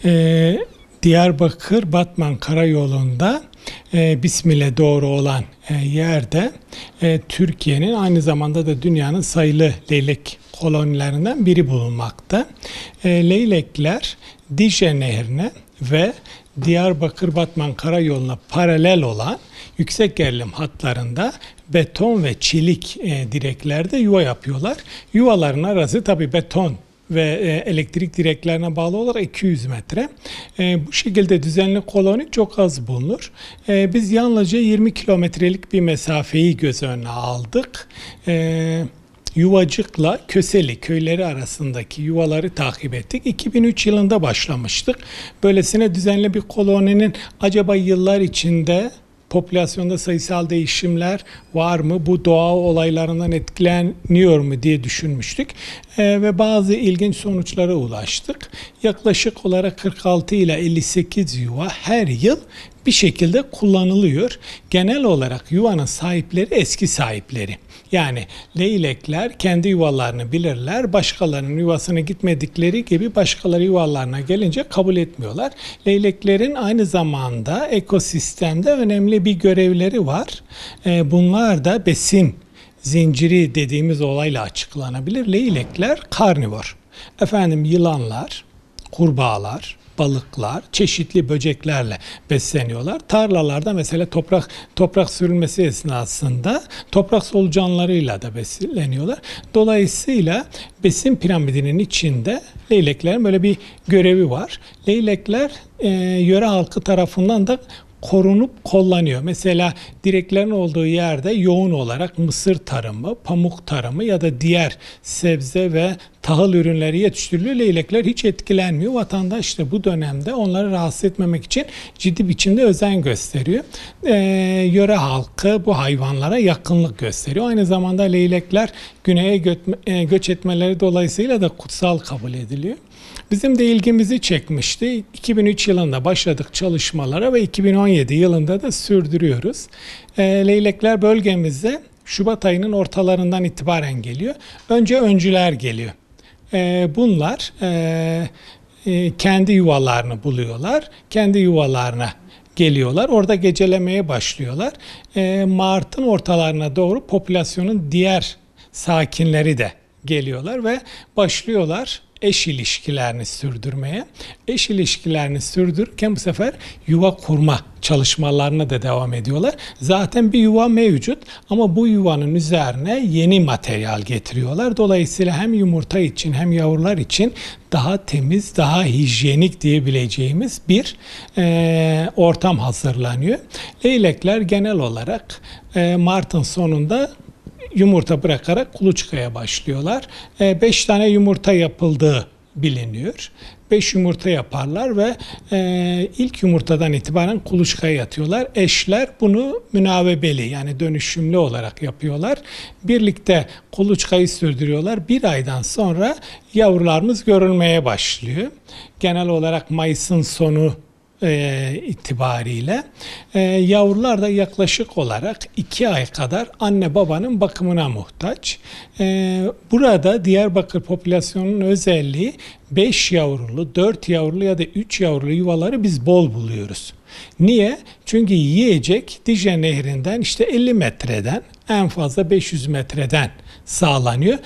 e, Diyarbakır-Batman karayolunda Bismil'e doğru olan yerde Türkiye'nin aynı zamanda da dünyanın sayılı leylek kolonilerinden biri bulunmakta. Leylekler Dicle Nehri'ne ve Diyarbakır-Batman karayoluna paralel olan yüksek gerilim hatlarında beton ve çelik direklerde yuva yapıyorlar. Yuvaların arası tabii beton ve elektrik direklerine bağlı olarak 200 metre. Bu şekilde düzenli koloni çok az bulunur. Biz yalnızca 20 kilometrelik bir mesafeyi göz önüne aldık. Yuvacık'la Köseli köyleri arasındaki yuvaları takip ettik. 2003 yılında başlamıştık. Böylesine düzenli bir koloninin acaba yıllar içinde popülasyonda sayısal değişimler var mı? Bu doğa olaylarından etkileniyor mu diye düşünmüştük. Ve bazı ilginç sonuçlara ulaştık. Yaklaşık olarak 46 ile 58 yuva her yıl bir şekilde kullanılıyor. Genel olarak yuvanın sahipleri eski sahipleri. Yani leylekler kendi yuvalarını bilirler. Başkalarının yuvasına gitmedikleri gibi başkaları yuvalarına gelince kabul etmiyorlar. Leyleklerin aynı zamanda ekosistemde önemli bir görevleri var. Bunlar da besin zinciri dediğimiz olayla açıklanabilir. Leylekler karnivor. Yılanlar, kurbağalar, balıklar, çeşitli böceklerle besleniyorlar. Tarlalarda mesela toprak sürülmesi esnasında toprak solucanlarıyla da besleniyorlar. Dolayısıyla besin piramidinin içinde leyleklerin böyle bir görevi var. Leylekler yöre halkı tarafından da korunup kollanıyor. Mesela direklerin olduğu yerde yoğun olarak mısır tarımı, pamuk tarımı ya da diğer sebze ve tahıl ürünleri yetiştiriliyor. Leylekler hiç etkilenmiyor. Vatandaş da bu dönemde onları rahatsız etmemek için ciddi biçimde özen gösteriyor. Yöre halkı bu hayvanlara yakınlık gösteriyor. Aynı zamanda leylekler güneye göç etmeleri dolayısıyla da kutsal kabul ediliyor. Bizim de ilgimizi çekmişti. 2003 yılında başladık çalışmalara ve 2017 yılında da sürdürüyoruz. Leylekler bölgemizde Şubat ayının ortalarından itibaren geliyor. Önce öncüler geliyor. Bunlar kendi yuvalarını buluyorlar. Kendi yuvalarına geliyorlar. Orada gecelemeye başlıyorlar. Mart'ın ortalarına doğru popülasyonun diğer sakinleri de geliyorlar ve başlıyorlar eş ilişkilerini sürdürmeye. Eş ilişkilerini sürdürürken bu sefer yuva kurma çalışmalarına da devam ediyorlar. Zaten bir yuva mevcut ama bu yuvanın üzerine yeni materyal getiriyorlar. Dolayısıyla hem yumurta için hem yavrular için daha temiz, daha hijyenik diyebileceğimiz bir ortam hazırlanıyor. Leylekler genel olarak Mart'ın sonunda yumurta bırakarak kuluçkaya başlıyorlar. 5 tane yumurta yapıldığı biliniyor. 5 yumurta yaparlar ve ilk yumurtadan itibaren kuluçkaya yatıyorlar. Eşler bunu münavebeli yani dönüşümlü olarak yapıyorlar. Birlikte kuluçkayı sürdürüyorlar. Bir aydan sonra yavrularımız görülmeye başlıyor. Genel olarak Mayıs'ın sonu itibariyle yavrular da yaklaşık olarak 2 ay kadar anne babanın bakımına muhtaç. Burada Diyarbakır popülasyonunun özelliği 5 yavrulu, 4 yavrulu ya da 3 yavrulu yuvaları biz bol buluyoruz. Niye? Çünkü yiyecek Dicle Nehri'nden işte 50 metreden en fazla 500 metreden sağlanıyor.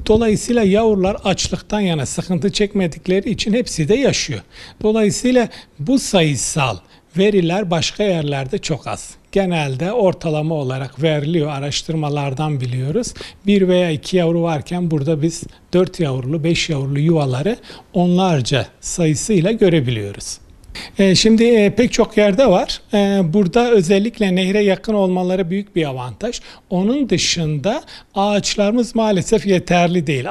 Dolayısıyla yavrular açlıktan yana sıkıntı çekmedikleri için hepsi de yaşıyor. Dolayısıyla bu sayısal veriler başka yerlerde çok az. Genelde ortalama olarak veriliyor. Araştırmalardan biliyoruz. 1 veya 2 yavru varken burada biz 4 yavrulu, 5 yavrulu yuvaları onlarca sayısıyla görebiliyoruz. Şimdi pek çok yerde var. Burada özellikle nehre yakın olmaları büyük bir avantaj. Onun dışında ağaçlarımız maalesef yeterli değil.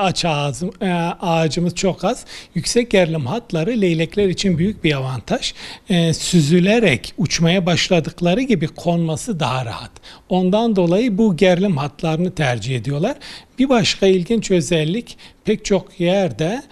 Ağacımız çok az. Yüksek gerilim hatları leylekler için büyük bir avantaj. Süzülerek uçmaya başladıkları gibi konması daha rahat. Ondan dolayı bu gerilim hatlarını tercih ediyorlar. Bir başka ilginç özellik pek çok yerde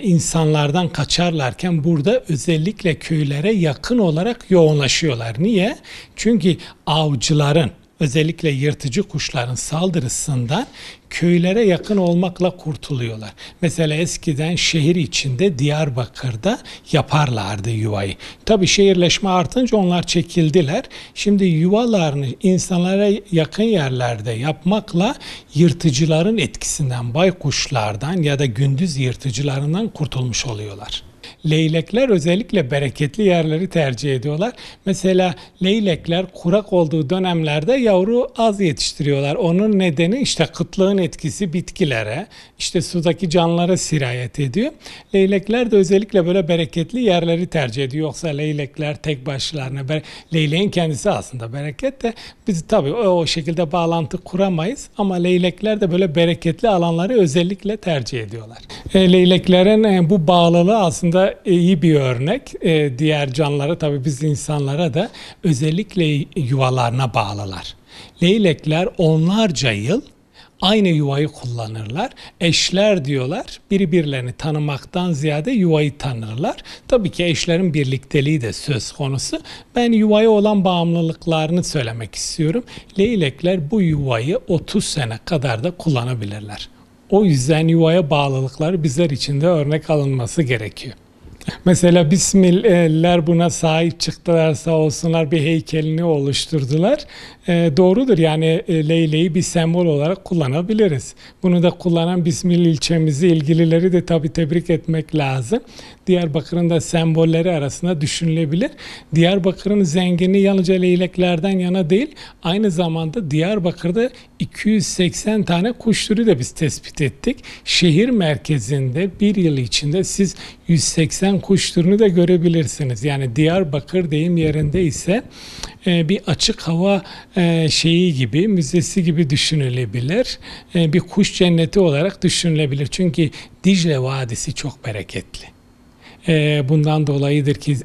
insanlardan kaçarlarken burada özellikle köylere yakın olarak yoğunlaşıyorlar. Niye? Çünkü avcıların özellikle yırtıcı kuşların saldırısından köylere yakın olmakla kurtuluyorlar. Mesela eskiden şehir içinde Diyarbakır'da yaparlardı yuvayı. Tabii şehirleşme artınca onlar çekildiler. Şimdi yuvalarını insanlara yakın yerlerde yapmakla yırtıcıların etkisinden, baykuşlardan ya da gündüz yırtıcılarından kurtulmuş oluyorlar. Leylekler özellikle bereketli yerleri tercih ediyorlar. Mesela leylekler kurak olduğu dönemlerde yavru az yetiştiriyorlar. Onun nedeni işte kıtlığın etkisi bitkilere, işte sudaki canlılara sirayet ediyor. Leylekler de özellikle böyle bereketli yerleri tercih ediyor. Yoksa leylekler tek başlarına, leyleğin kendisi aslında bereket de biz tabii o şekilde bağlantı kuramayız. Ama leylekler de böyle bereketli alanları özellikle tercih ediyorlar. Leyleklerin bu bağlılığı aslında iyi bir örnek. Diğer canlılara tabii biz insanlara da özellikle yuvalarına bağlılar. Leylekler onlarca yıl aynı yuvayı kullanırlar. Eşler diyorlar, birbirlerini tanımaktan ziyade yuvayı tanırlar. Tabii ki eşlerin birlikteliği de söz konusu. Ben yuvaya olan bağımlılıklarını söylemek istiyorum. Leylekler bu yuvayı 30 sene kadar da kullanabilirler. O yüzden yuvaya bağlılıkları bizler için de örnek alınması gerekiyor. Mesela Bismiller buna sahip çıktılar, sağ olsunlar, bir heykelini oluşturdular. Doğrudur, yani leyleği bir sembol olarak kullanabiliriz. Bunu da kullanan Bismil ilçemizi, ilgilileri de tabii tebrik etmek lazım. Diyarbakır'ın da sembolleri arasında düşünülebilir. Diyarbakır'ın zenginliği yalnızca leyleklerden yana değil, aynı zamanda Diyarbakır'da 280 tane kuş türü de biz tespit ettik. Şehir merkezinde bir yıl içinde siz 180 kuş türünü de görebilirsiniz. Yani Diyarbakır deyim yerinde ise bir açık hava şeyi gibi, müzesi gibi düşünülebilir. Bir kuş cenneti olarak düşünülebilir. Çünkü Dicle Vadisi çok bereketli. Bundan dolayıdır ki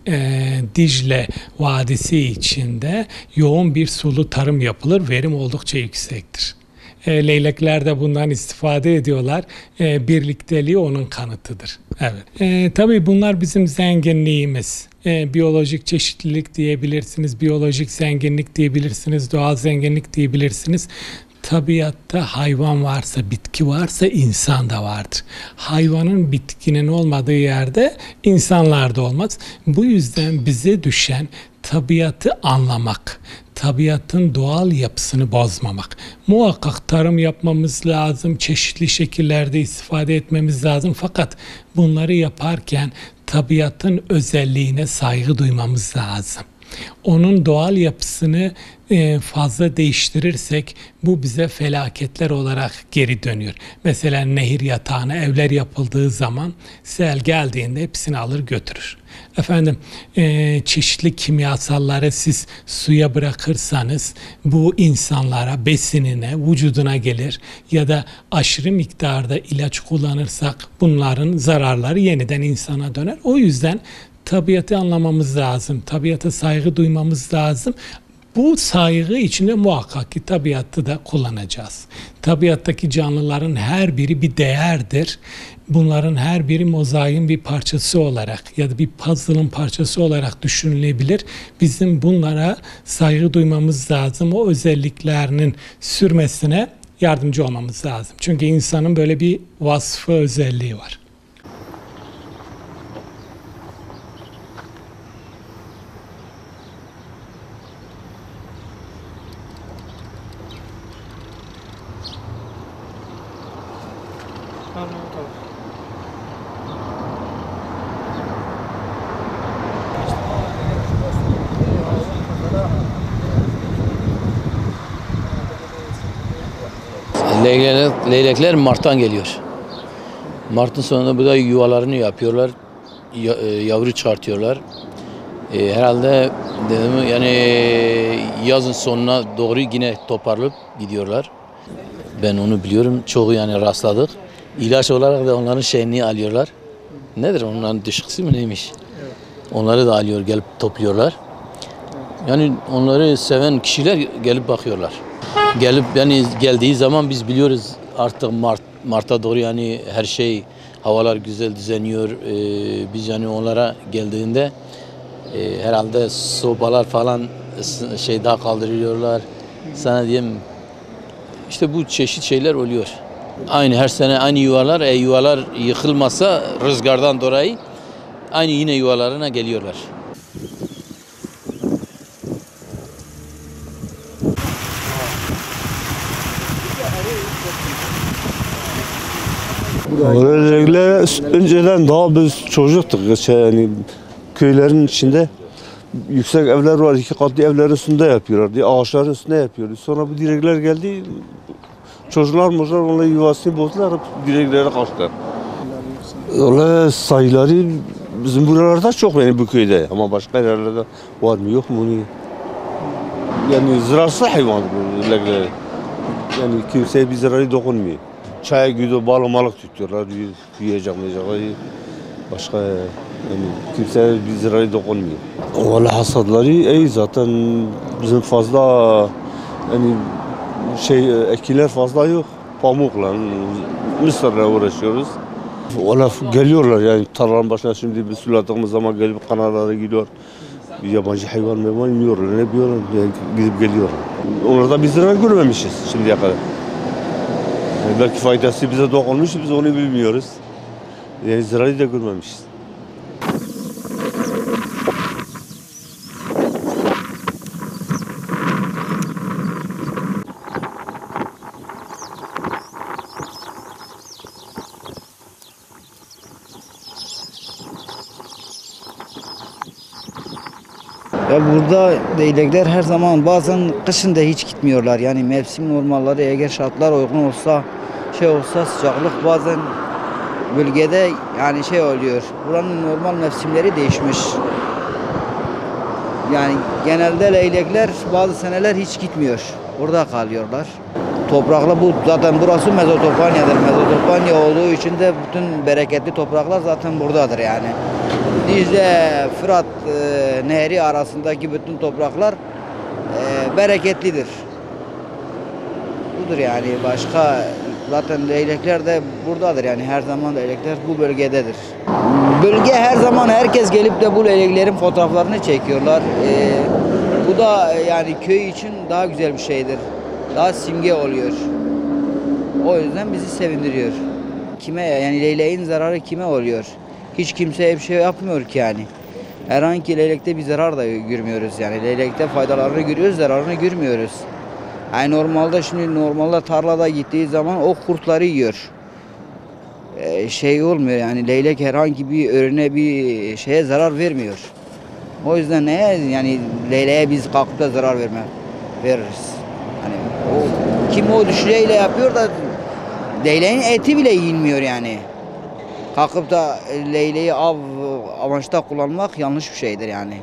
Dicle Vadisi içinde yoğun bir sulu tarım yapılır, verim oldukça yüksektir. Leylekler de bundan istifade ediyorlar. Birlikteliği onun kanıtıdır. Evet. Tabii bunlar bizim zenginliğimiz. Biyolojik çeşitlilik diyebilirsiniz, biyolojik zenginlik diyebilirsiniz, doğal zenginlik diyebilirsiniz. Tabiatta hayvan varsa, bitki varsa insan da vardır. Hayvanın, bitkinin olmadığı yerde insanlar da olmaz. Bu yüzden bize düşen tabiatı anlamak, tabiatın doğal yapısını bozmamak. Muhakkak tarım yapmamız lazım, çeşitli şekillerde istifade etmemiz lazım. Fakat bunları yaparken tabiatın özelliğine saygı duymamız lazım. Onun doğal yapısını fazla değiştirirsek bu bize felaketler olarak geri dönüyor. Mesela nehir yatağına evler yapıldığı zaman sel geldiğinde hepsini alır götürür. Çeşitli kimyasalları siz suya bırakırsanız bu insanlara, besinine, vücuduna gelir ya da aşırı miktarda ilaç kullanırsak bunların zararları yeniden insana döner. O yüzden tabiatı anlamamız lazım, tabiata saygı duymamız lazım. Bu saygı içinde muhakkak ki tabiatı da kullanacağız. Tabiattaki canlıların her biri bir değerdir. Bunların her biri mozaiğin bir parçası olarak ya da bir puzzle'ın parçası olarak düşünülebilir. Bizim bunlara saygı duymamız lazım. O özelliklerinin sürmesine yardımcı olmamız lazım. Çünkü insanın böyle bir vasfı, özelliği var. Leylekler Mart'tan geliyor. Mart'ın sonunda burada yuvalarını yapıyorlar. Yavru çıkartıyorlar. Herhalde dedim yani yazın sonuna doğru yine toparlanıp gidiyorlar. Ben onu biliyorum. Çoğu yani rastladık. İlaç olarak da onların şeyini alıyorlar. Nedir onların dışkısı mı neymiş? Evet. Onları da alıyor, gelip topluyorlar. Yani onları seven kişiler gelip bakıyorlar. Gelip yani geldiği zaman biz biliyoruz artık Mart'a doğru yani her şey, havalar güzel düzeniyor. Biz yani onlara geldiğinde herhalde sobalar falan daha kaldırıyorlar. Sana diyeyim işte bu çeşit şeyler oluyor. Aynı her sene aynı yuvalar, yuvalar yıkılmasa rüzgardan dolayı aynı yine yuvalarına geliyorlar. Öyle önceden daha biz çocuktuk yani köylerin içinde yüksek evler var, 2 katlı evlerin üstünde yapıyorlardı, ağaçların üstünde yapıyordu. Sonra bu direkler geldi, çocuklar onların yuvasını bozdular, direklere kaçtılar. Öyle sayıları bizim buralarda çok yani bu köyde ama başka yerlerde var mı yok mu onu? Yani zararsız hayvan bu direkler. Yani kimseye bir zararı dokunmuyor. Çaya gidiyor, balık tutuyorlar, yiyecek. Başka yani kimseye bir zararı dokunmuyor. Valla hasadları iyi zaten bizim fazla yani ekiler fazla yok. Pamukla, mısırla uğraşıyoruz. Valla geliyorlar yani tarlanın başına şimdi biz suladığımız zaman gelip kanallara gidiyor. Yabancı hayvan yiyorlar, ne yapıyorlar yani gidip geliyorlar. Onlarda biz zarar görmemişiz şimdiye kadar. Yani belki faydası bize dokunmuş, biz onu bilmiyoruz. Yani zararı da görmemişiz. Ya burada leylekler her zaman bazen kışın da hiç gitmiyorlar. Yani mevsim normalleri eğer şartlar uygun olsa sıcaklık bazen bölgede yani oluyor. Buranın normal mevsimleri değişmiş. Yani genelde leylekler bazı seneler hiç gitmiyor. Burada kalıyorlar. Toprakla zaten burası Mezopotamia'dır. Mezopotamya olduğu için de bütün bereketli topraklar zaten buradadır yani. Dicle, Fırat Nehri arasındaki bütün topraklar bereketlidir. Budur yani başka zaten leylekler de buradadır yani her zaman leylekler bu bölgededir. Bölge her zaman herkes gelip de bu leyleklerin fotoğraflarını çekiyorlar. Bu da yani köy için daha güzel bir şeydir. Daha simge oluyor. O yüzden bizi sevindiriyor. Kime yani leyleğin zararı kime oluyor? Hiç kimseye bir şey yapmıyor ki yani. Herhangi leylekte bir zarar da görmüyoruz yani. Leylekte faydalarını görüyoruz, zararını görmüyoruz. Yani normalde tarlada gittiği zaman o kurtları yiyor. Olmuyor yani leylek herhangi bir ürüne bir şeye zarar vermiyor. O yüzden yani leyleğe biz kalkıp da zarar veririz. Hani kim o düşünceyle yapıyor da leyleğin eti bile yenmiyor yani. Kalkıp da leyleği amaçta kullanmak yanlış bir şeydir yani.